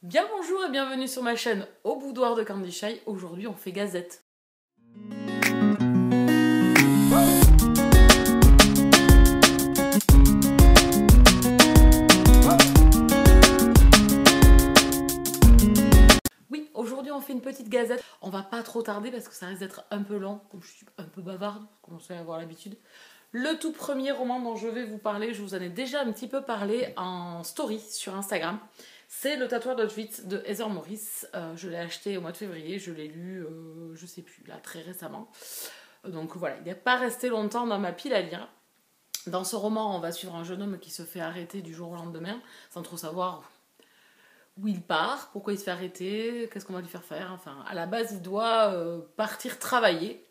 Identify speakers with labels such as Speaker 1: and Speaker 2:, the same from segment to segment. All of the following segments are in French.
Speaker 1: Bien bonjour et bienvenue sur ma chaîne Au Boudoir de Candy Shy. Aujourd'hui on fait gazette. Oui, aujourd'hui on fait une petite gazette. On va pas trop tarder parce que ça risque d'être un peu long, comme je suis un peu bavarde, vous commencez à avoir l'habitude. Le tout premier roman dont je vais vous parler, je vous en ai déjà un petit peu parlé en story sur Instagram. C'est Le Tatoueur d'Auschwitz de Heather Morris. Je l'ai acheté au mois de février, je l'ai lu, je sais plus, là, très récemment. Donc voilà, il n'est pas resté longtemps dans ma pile à lire. Dans ce roman, on va suivre un jeune homme qui se fait arrêter du jour au lendemain, sans trop savoir où il part, pourquoi il se fait arrêter, qu'est-ce qu'on va lui faire faire. Enfin, à la base, il doit partir travailler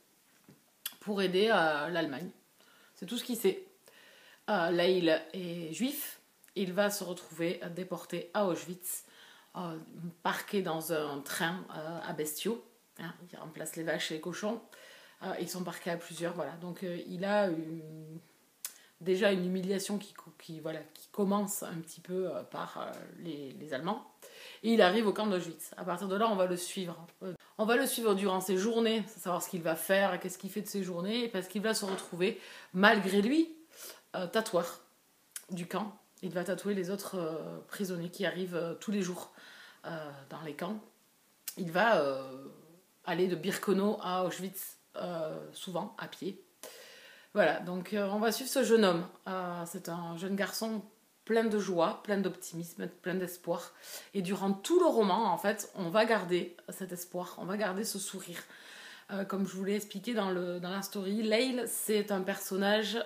Speaker 1: pour aider l'Allemagne. C'est tout ce qu'il sait. Laïl est juif. Il va se retrouver déporté à Auschwitz, parqué dans un train à bestiaux. Hein, il remplace les vaches et les cochons. Ils sont parqués à plusieurs. Voilà. Donc il a déjà une humiliation qui commence un petit peu par les Allemands. Et il arrive au camp d'Auschwitz. À partir de là, on va le suivre. On va le suivre durant ses journées, savoir ce qu'il va faire, qu'est-ce qu'il fait de ses journées, parce qu'il va se retrouver, malgré lui, tatoueur du camp. Il va tatouer les autres prisonniers qui arrivent tous les jours dans les camps. Il va aller de Birkenau à Auschwitz, souvent à pied. Voilà, donc on va suivre ce jeune homme. C'est un jeune garçon plein de joie, plein d'optimisme, plein d'espoir. Et durant tout le roman, en fait, on va garder cet espoir, on va garder ce sourire. Comme je vous l'ai expliqué dans la story, Laïl, c'est un personnage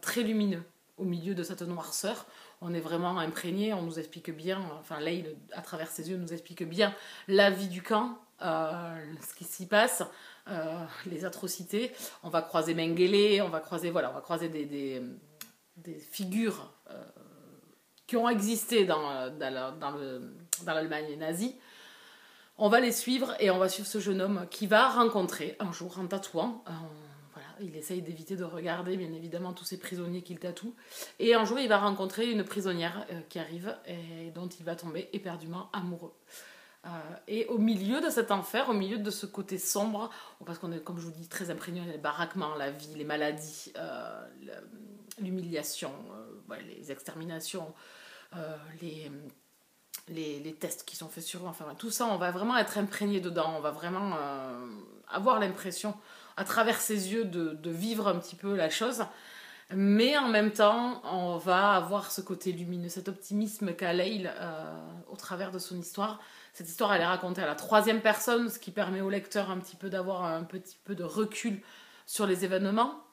Speaker 1: très lumineux. Au milieu de cette noirceur, on est vraiment imprégné, on nous explique bien, enfin Laïl, à travers ses yeux, nous explique bien la vie du camp, ce qui s'y passe, les atrocités. On va croiser Mengele, on va croiser des figures qui ont existé dans l'Allemagne nazie. On va les suivre et on va suivre ce jeune homme qui va rencontrer un jour en tatouant. Voilà, il essaye d'éviter de regarder bien évidemment tous ces prisonniers qu'il tatoue. Et un jour il va rencontrer une prisonnière qui arrive et dont il va tomber éperdument amoureux. Et au milieu de cet enfer, au milieu de ce côté sombre, parce qu'on est, comme je vous dis, très imprégné, les baraquements, la vie, les maladies, l'humiliation, les exterminations, les tests qui sont faits sur eux, enfin tout ça, on va vraiment être imprégné dedans, on va vraiment avoir l'impression, à travers ses yeux, de vivre un petit peu la chose. Mais en même temps, on va avoir ce côté lumineux, cet optimisme qu'a Laïl au travers de son histoire. Cette histoire, elle est racontée à la troisième personne, ce qui permet au lecteur un petit peu d'avoir un petit peu de recul sur les événements.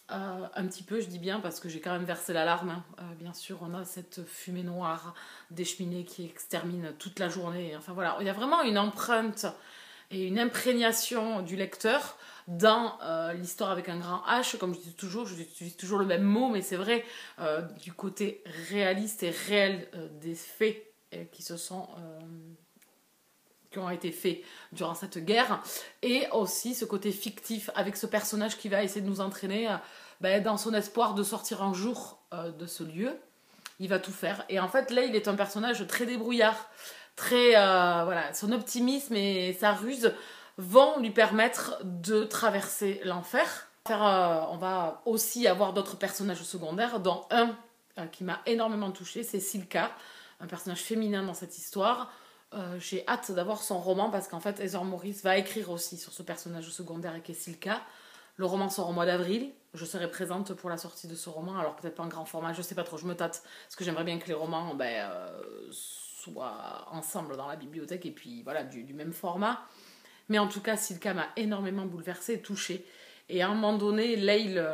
Speaker 1: Un petit peu, je dis bien, parce que j'ai quand même versé l'alarme. Hein. Bien sûr, on a cette fumée noire des cheminées qui extermine toute la journée. Enfin voilà, il y a vraiment une empreinte et une imprégnation du lecteur dans l'histoire avec un grand H, comme j'utilise toujours le même mot, mais c'est vrai, du côté réaliste et réel des faits qui ont été faits durant cette guerre, et aussi ce côté fictif avec ce personnage qui va essayer de nous entraîner dans son espoir de sortir un jour de ce lieu. Il va tout faire, et en fait là il est un personnage très débrouillard, très son optimisme et sa ruse vont lui permettre de traverser l'enfer. On va aussi avoir d'autres personnages secondaires, dont un qui m'a énormément touchée, c'est Silka, un personnage féminin dans cette histoire. J'ai hâte d'avoir son roman parce qu'en fait Heather Morris va écrire aussi sur ce personnage secondaire qui est Silka. Le roman sort au mois d'avril, je serai présente pour la sortie de ce roman, alors peut-être pas en grand format, je sais pas trop, je me tâte, parce que j'aimerais bien que les romans soient ensemble dans la bibliothèque et puis voilà, du même format. Mais en tout cas, Silka m'a énormément bouleversée et touchée. Et à un moment donné, Laïl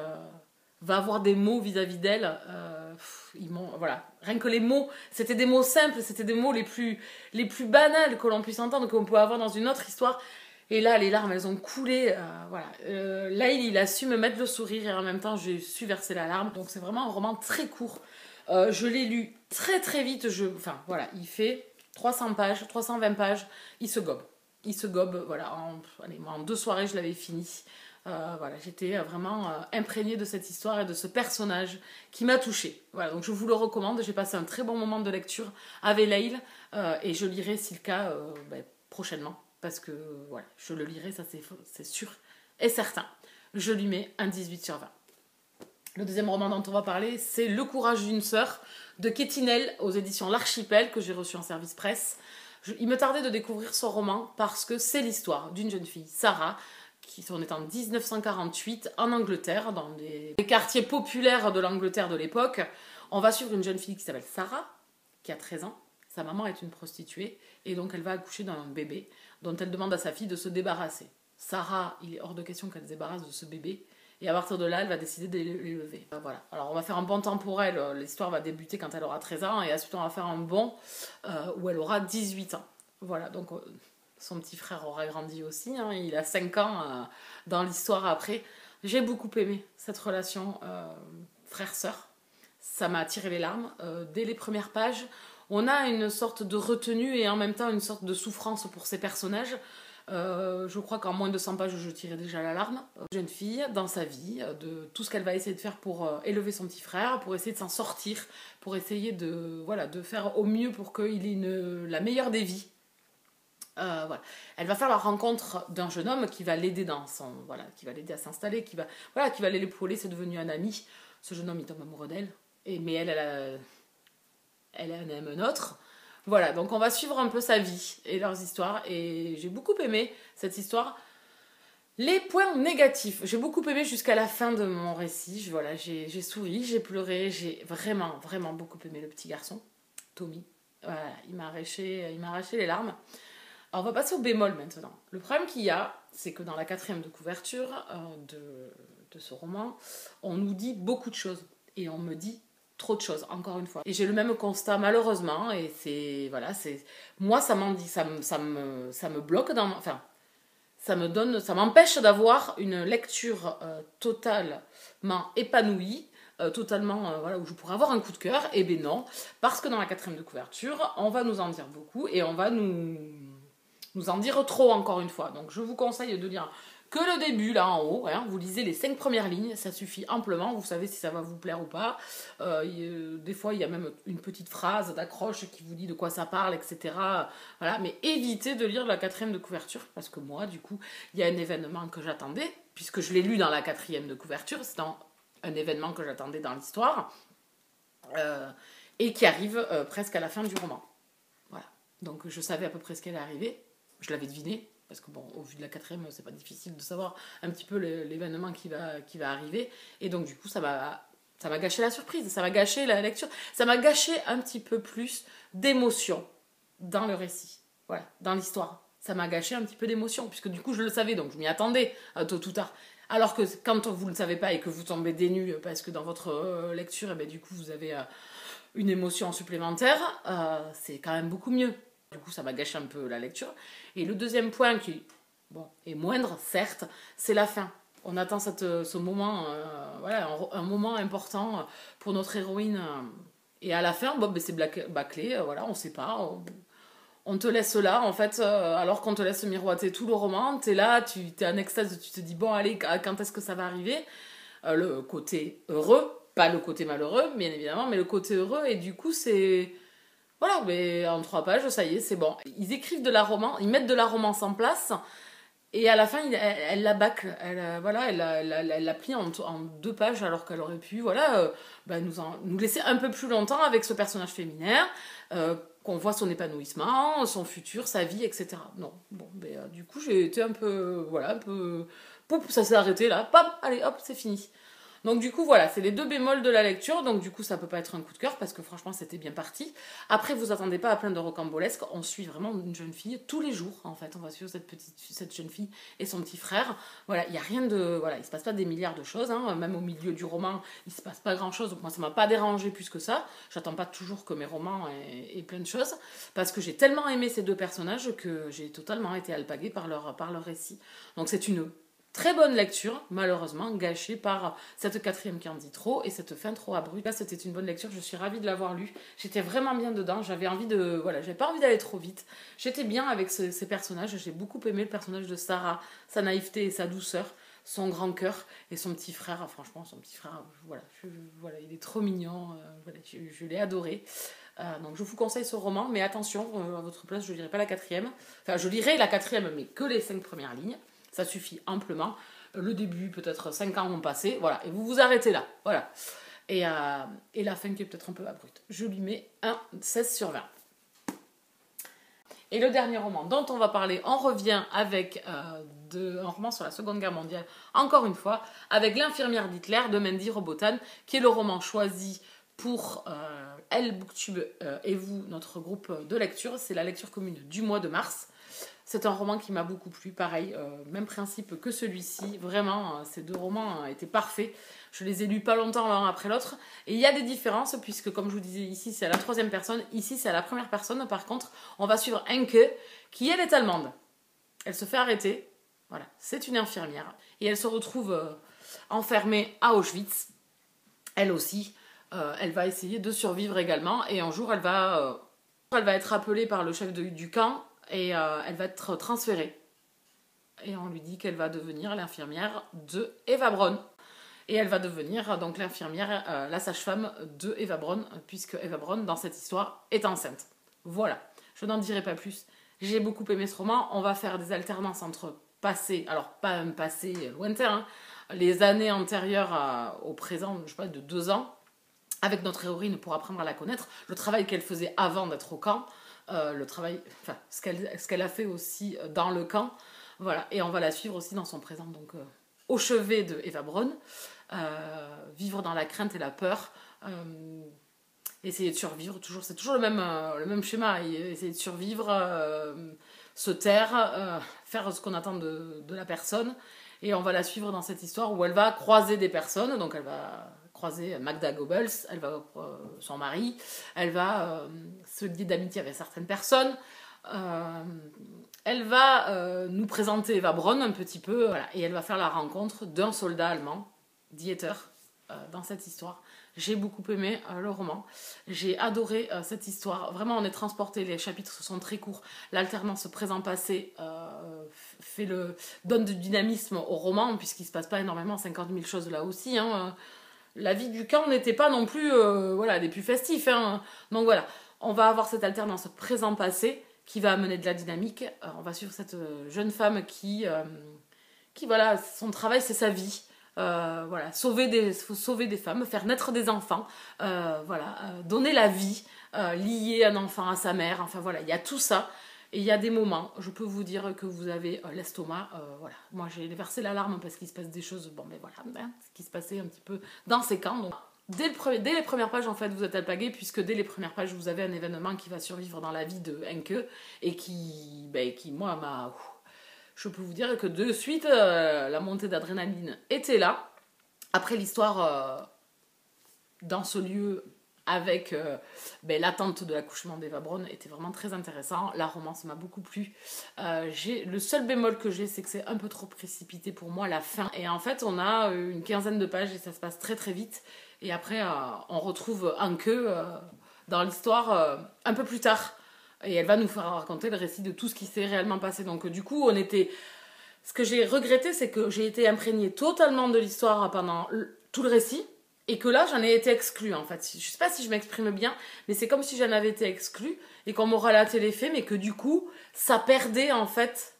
Speaker 1: va avoir des mots vis-à-vis d'elle. Voilà. Rien que les mots, c'était des mots simples, c'était des mots les plus banals que l'on puisse entendre, qu'on peut avoir dans une autre histoire. Et là, les larmes, elles ont coulé. Voilà. Laïl, il a su me mettre le sourire et en même temps, j'ai su verser la larme. Donc c'est vraiment un roman très court. Je l'ai lu très très vite. Enfin voilà, il fait 300 pages, 320 pages. Il se gobe. Voilà, en 2 soirées, je l'avais fini. Voilà, j'étais vraiment imprégnée de cette histoire et de ce personnage qui m'a touchée. Voilà, donc je vous le recommande. J'ai passé un très bon moment de lecture avec Laïl et je lirai si le cas prochainement parce que voilà, je le lirai, ça c'est sûr et certain. Je lui mets un 18 sur 20. Le deuxième roman dont on va parler, c'est Le courage d'une sœur de Kétinel aux éditions L'Archipel que j'ai reçu en service presse. Il me tardait de découvrir ce roman parce que c'est l'histoire d'une jeune fille, Sarah, qui est en 1948 en Angleterre, dans les quartiers populaires de l'Angleterre de l'époque. On va suivre une jeune fille qui s'appelle Sarah, qui a 13 ans. Sa maman est une prostituée et donc elle va accoucher d'un bébé dont elle demande à sa fille de se débarrasser. Sarah, il est hors de question qu'elle se débarrasse de ce bébé. Et à partir de là, elle va décider de l'élever. Voilà. Alors on va faire un bond temporel. L'histoire va débuter quand elle aura 13 ans. Et ensuite, on va faire un bond où elle aura 18 ans. Voilà, donc son petit frère aura grandi aussi. Hein, il a 5 ans dans l'histoire après. J'ai beaucoup aimé cette relation frère-sœur. Ça m'a tiré les larmes. Dès les premières pages, on a une sorte de retenue et en même temps une sorte de souffrance pour ces personnages. Je crois qu'en moins de 100 pages, je tirais déjà l'alarme. Jeune fille, dans sa vie, de tout ce qu'elle va essayer de faire pour élever son petit frère, pour essayer de s'en sortir, pour essayer de faire au mieux pour qu'il ait la meilleure des vies. Voilà. Elle va faire la rencontre d'un jeune homme qui va l'aider qui va l'aider à s'installer, qui va l'épauler, c'est devenu un ami. Ce jeune homme, il tombe amoureux d'elle, mais elle en aime un autre. Voilà, donc on va suivre un peu sa vie et leurs histoires. Et j'ai beaucoup aimé cette histoire. Les points négatifs. J'ai beaucoup aimé jusqu'à la fin de mon récit. Voilà, j'ai souri, j'ai pleuré. J'ai vraiment, vraiment beaucoup aimé le petit garçon, Tommy. Voilà, il m'a arraché les larmes. Alors on va passer au bémol maintenant. Le problème qu'il y a, c'est que dans la 4e de couverture de ce roman, on nous dit beaucoup de choses. Et on me dit trop de choses, encore une fois. Et j'ai le même constat, malheureusement, et moi, ça me bloque ça m'empêche d'avoir une lecture totalement épanouie, où je pourrais avoir un coup de cœur. Et ben non, parce que dans la 4e de couverture, on va nous en dire beaucoup, et on va nous en dire trop, encore une fois. Donc je vous conseille de lire que le début, là en haut, hein, vous lisez les 5 premières lignes, ça suffit amplement, vous savez si ça va vous plaire ou pas. Des fois, il y a même une petite phrase d'accroche qui vous dit de quoi ça parle, etc. Voilà, mais évitez de lire la 4e de couverture, parce que moi, du coup, il y a un événement que j'attendais, puisque je l'ai lu dans la 4e de couverture, c'est un événement que j'attendais dans l'histoire, et qui arrive presque à la fin du roman. Voilà, donc je savais à peu près ce qu'elle est arrivée, je l'avais deviné, parce que bon, au vu de la 4e, c'est pas difficile de savoir un petit peu l'événement qui va arriver. Et donc du coup, ça m'a gâché la surprise, ça m'a gâché la lecture, ça m'a gâché un petit peu plus d'émotion dans le récit, voilà, dans l'histoire. Ça m'a gâché un petit peu d'émotion, puisque du coup, je le savais, donc je m'y attendais, tôt ou tard. Alors que quand vous ne le savez pas et que vous tombez des nues, parce que dans votre lecture, du coup, vous avez une émotion supplémentaire, c'est quand même beaucoup mieux. Du coup, ça m'a gâché un peu la lecture. Et le deuxième point, qui est moindre, certes, c'est la fin. On attend ce moment, un moment important pour notre héroïne. Et à la fin, c'est bâclé, voilà, on ne sait pas. On te laisse là, en fait, alors qu'on te laisse miroiter tout le roman. T'es là, t'es en extase, tu te dis, bon, allez, quand est-ce que ça va arriver le côté heureux, pas le côté malheureux, bien évidemment, mais le côté heureux. Et du coup, c'est... Voilà, mais en 3 pages, ça y est, c'est bon. Ils écrivent de la romance, ils mettent de la romance en place, et à la fin, elle la bâcle. Elle la plie en 2 pages, alors qu'elle aurait pu, nous laisser un peu plus longtemps avec ce personnage féminin, qu'on voit son épanouissement, son futur, sa vie, etc. Non, du coup, j'ai été un peu, poup, ça s'est arrêté là, pam, allez, hop, c'est fini. Donc du coup voilà, c'est les 2 bémols de la lecture, donc du coup ça peut pas être un coup de cœur parce que franchement c'était bien parti. Après vous attendez pas à plein de rocambolesques, on suit vraiment une jeune fille tous les jours en fait, on va suivre cette jeune fille et son petit frère. Voilà, il y a rien de il se passe pas des milliards de choses, hein. Même au milieu du roman, il se passe pas grand-chose. Donc moi ça m'a pas dérangé plus que ça. J'attends pas toujours que mes romans aient plein de choses parce que j'ai tellement aimé ces 2 personnages que j'ai totalement été alpaguée par leur récit. Donc c'est une très bonne lecture, malheureusement gâchée par cette 4e qui en dit trop et cette fin trop abrupte. Là, c'était une bonne lecture, je suis ravie de l'avoir lu. J'étais vraiment bien dedans, j'avais pas envie d'aller trop vite. J'étais bien avec ces personnages, j'ai beaucoup aimé le personnage de Sarah, sa naïveté et sa douceur, son grand cœur et son petit frère. Franchement, son petit frère, voilà, voilà il est trop mignon. Voilà, je l'ai adoré. Donc je vous conseille ce roman, mais attention, à votre place, je ne lirai pas la 4e. Enfin, je lirai la 4e, mais que les 5 premières lignes. Ça suffit amplement. Le début, peut-être 5 ans ont passé, voilà, et vous vous arrêtez là, voilà. Et la fin qui est peut-être un peu abrupte. Je lui mets un 16/20. Et le dernier roman dont on va parler, on revient avec un roman sur la Seconde Guerre mondiale, encore une fois, avec L'infirmière d'Hitler de Mandy Robotham, qui est le roman choisi pour Elle, Booktube et vous, notre groupe de lecture. C'est la lecture commune du mois de mars. C'est un roman qui m'a beaucoup plu, pareil, même principe que celui-ci. Vraiment, ces 2 romans étaient parfaits. Je les ai lus pas longtemps l'un après l'autre. Et il y a des différences, puisque comme je vous disais, ici c'est à la 3e personne, ici c'est à la 1re personne. Par contre, on va suivre Henke, qui elle est allemande. Elle se fait arrêter. Voilà, c'est une infirmière. Et elle se retrouve enfermée à Auschwitz. Elle aussi, elle va essayer de survivre également. Et un jour, elle va être appelée par le chef du camp. Et elle va être transférée. Et on lui dit qu'elle va devenir l'infirmière de Eva Braun. Et elle va devenir donc l'infirmière, la sage-femme de Eva Braun, puisque Eva Braun, dans cette histoire, est enceinte. Voilà, je n'en dirai pas plus. J'ai beaucoup aimé ce roman. On va faire des alternances entre passé, alors pas un passé lointain, hein, les années antérieures au présent, je sais pas, de 2 ans, avec notre héroïne pour apprendre à la connaître, le travail qu'elle faisait avant d'être au camp, le travail, enfin, ce qu'elle a fait aussi dans le camp, voilà, et on va la suivre aussi dans son présent, donc au chevet de Eva Braun, vivre dans la crainte et la peur, essayer de survivre, c'est toujours le même schéma, essayer de survivre, se taire, faire ce qu'on attend de la personne, et on va la suivre dans cette histoire où elle va croiser des personnes, donc elle va croiser Magda Goebbels, elle va son mari, elle va se lier d'amitié avec certaines personnes, elle va nous présenter Eva Braun un petit peu, voilà, et elle va faire la rencontre d'un soldat allemand, Dieter, dans cette histoire. J'ai beaucoup aimé le roman, j'ai adoré cette histoire, vraiment on est transporté, les chapitres sont très courts, l'alternance présent-passé donne du dynamisme au roman, puisqu'il ne se passe pas énormément, 50 000 choses là aussi, hein. La vie du camp n'était pas non plus des plus festifs, hein. Donc voilà, on va avoir cette alternance présent-passé qui va amener de la dynamique. On va suivre cette jeune femme qui voilà, son travail c'est sa vie. Voilà, sauver des femmes, faire naître des enfants, donner la vie, lier un enfant à sa mère, enfin voilà, il y a tout ça. Et il y a des moments, je peux vous dire que vous avez l'estomac, voilà. Moi j'ai versé l'alarme parce qu'il se passe des choses, bon mais voilà, hein, ce qui se passait un petit peu dans ces camps. Donc, dès les premières pages, en fait, vous êtes alpagué, puisque dès les premières pages, vous avez un événement qui va survivre dans la vie de Henke, et qui moi, m'a... Je peux vous dire que de suite, la montée d'adrénaline était là. Après l'histoire, dans ce lieu, avec l'attente de l'accouchement d'Eva Braun, était vraiment très intéressant. La romance m'a beaucoup plu. Le seul bémol que j'ai, c'est que c'est un peu trop précipité pour moi, la fin. Et en fait, on a une 15aine de pages et ça se passe très très vite. Et après, on retrouve Anke dans l'histoire un peu plus tard. Et elle va nous faire raconter le récit de tout ce qui s'est réellement passé. Donc du coup, ce que j'ai regretté, c'est que j'ai été imprégnée totalement de l'histoire pendant tout le récit. Et que là, j'en ai été exclue, en fait. Je sais pas si je m'exprime bien, mais c'est comme si j'en avais été exclue et qu'on me relatait les faits, mais que du coup, ça perdait, en fait,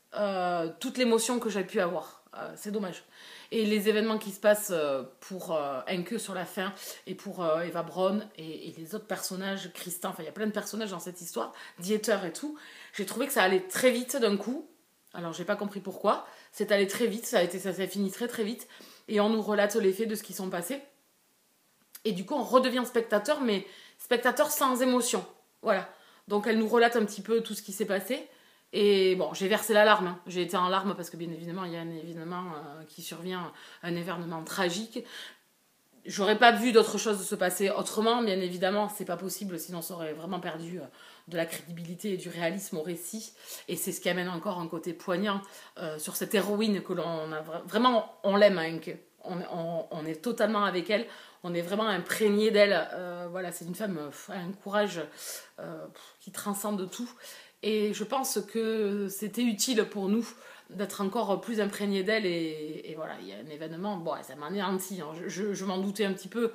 Speaker 1: toute l'émotion que j'ai pu avoir. C'est dommage. Et les événements qui se passent pour Henke sur la fin, et pour Eva Braun, et les autres personnages, Christin, enfin, il y a plein de personnages dans cette histoire, Dieter et tout, j'ai trouvé que ça allait très vite d'un coup. Alors, j'ai pas compris pourquoi. C'est allé très vite, ça s'est fini très très vite, et on nous relate les faits de ce qui sont passés. Et du coup, on redevient spectateur, mais spectateur sans émotion. Voilà. Donc, elle nous relate un petit peu tout ce qui s'est passé. Et bon, j'ai versé la larme. Hein. J'ai été en larmes parce que, bien évidemment, il y a un événement qui survient, un événement tragique. J'aurais pas vu d'autre chose se passer autrement, bien évidemment, c'est pas possible, sinon ça aurait vraiment perdu de la crédibilité et du réalisme au récit. Et c'est ce qui amène encore un côté poignant sur cette héroïne que l'on a vraiment, on l'aime, hein, on est totalement avec elle, on est vraiment imprégné d'elle. Voilà, c'est une femme, un courage qui transcende tout. Et je pense que c'était utile pour nous d'être encore plus imprégnée d'elle et voilà, il y a un événement, bon, ça m'a anéanti, hein. Je m'en doutais un petit peu,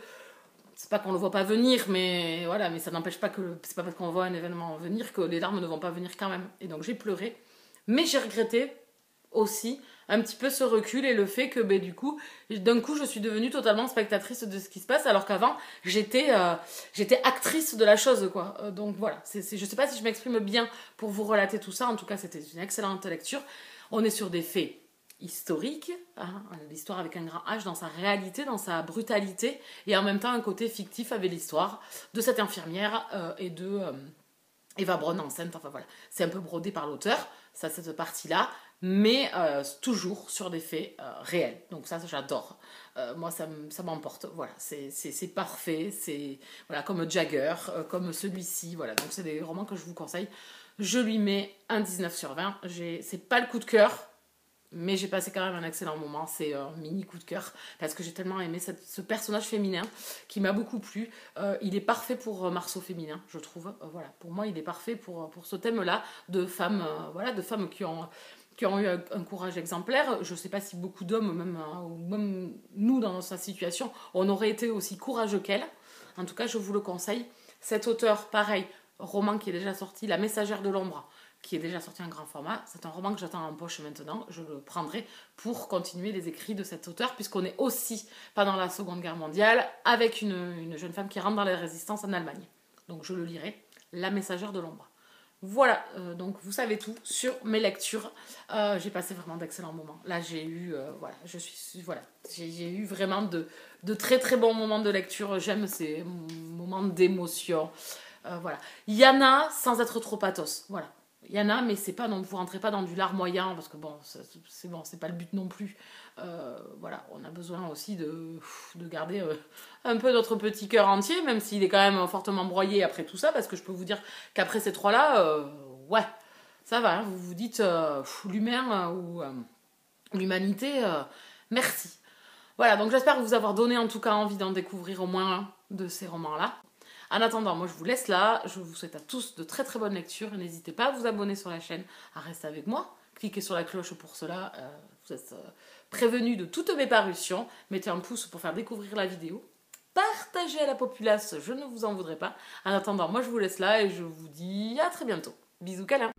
Speaker 1: c'est pas qu'on le voit pas venir, mais voilà, mais ça n'empêche pas que c'est pas parce qu'on voit un événement venir que les larmes ne vont pas venir quand même. Et donc j'ai pleuré, mais j'ai regretté aussi un petit peu ce recul et le fait que du coup, d'un coup, je suis devenue totalement spectatrice de ce qui se passe, alors qu'avant, j'étais actrice de la chose, quoi. Donc voilà, je sais pas si je m'exprime bien pour vous relater tout ça, en tout cas, c'était une excellente lecture. On est sur des faits historiques, hein, l'histoire avec un grand H dans sa réalité, dans sa brutalité, et en même temps un côté fictif avec l'histoire de cette infirmière et de Eva Braun enceinte, enfin voilà. C'est un peu brodé par l'auteur, ça, cette partie-là, mais toujours sur des faits réels. Donc ça j'adore. Moi, ça m'emporte. Voilà, c'est parfait. C'est voilà, comme Jagger, comme celui-ci. Voilà, donc c'est des romans que je vous conseille. Je lui mets un 19 sur 20. C'est pas le coup de cœur, mais j'ai passé quand même un excellent moment. C'est un mini coup de cœur parce que j'ai tellement aimé ce personnage féminin qui m'a beaucoup plu. Il est parfait pour Marceau féminin, je trouve. Voilà, pour moi, il est parfait pour ce thème-là de femmes, voilà, de femmes qui ont eu un courage exemplaire. Je ne sais pas si beaucoup d'hommes, même nous dans sa situation, on aurait été aussi courageux qu'elle. En tout cas, je vous le conseille. Cet auteur, pareil, roman qui est déjà sorti, La Messagère de l'Ombre, qui est déjà sorti en grand format. C'est un roman que j'attends en poche maintenant. Je le prendrai pour continuer les écrits de cet auteur, puisqu'on est aussi pendant la Seconde Guerre mondiale, avec une jeune femme qui rentre dans la résistance en Allemagne. Donc je le lirai. La Messagère de l'Ombre. Voilà, donc vous savez tout sur mes lectures. J'ai passé vraiment d'excellents moments. Là, j'ai eu, j'ai eu vraiment de très très bons moments de lecture. J'aime ces moments d'émotion. Voilà. Il y en a sans être trop pathos. Voilà. Il y en a, mais c'est pas non, vous rentrez pas dans du larmoyant parce que bon, c'est pas le but non plus. Voilà, on a besoin aussi de garder un peu notre petit cœur entier, même s'il est quand même fortement broyé après tout ça, parce que je peux vous dire qu'après ces trois-là, ouais, ça va. Hein, vous vous dites l'humain ou l'humanité, merci. Voilà, donc j'espère vous avoir donné en tout cas envie d'en découvrir au moins un de ces romans-là. En attendant, moi je vous laisse là, je vous souhaite à tous de très très bonnes lectures, n'hésitez pas à vous abonner sur la chaîne, à rester avec moi, cliquez sur la cloche pour cela, vous êtes prévenus de toutes mes parutions, mettez un pouce pour faire découvrir la vidéo, partagez à la populace, je ne vous en voudrais pas. En attendant, moi je vous laisse là et je vous dis à très bientôt. Bisous câlins.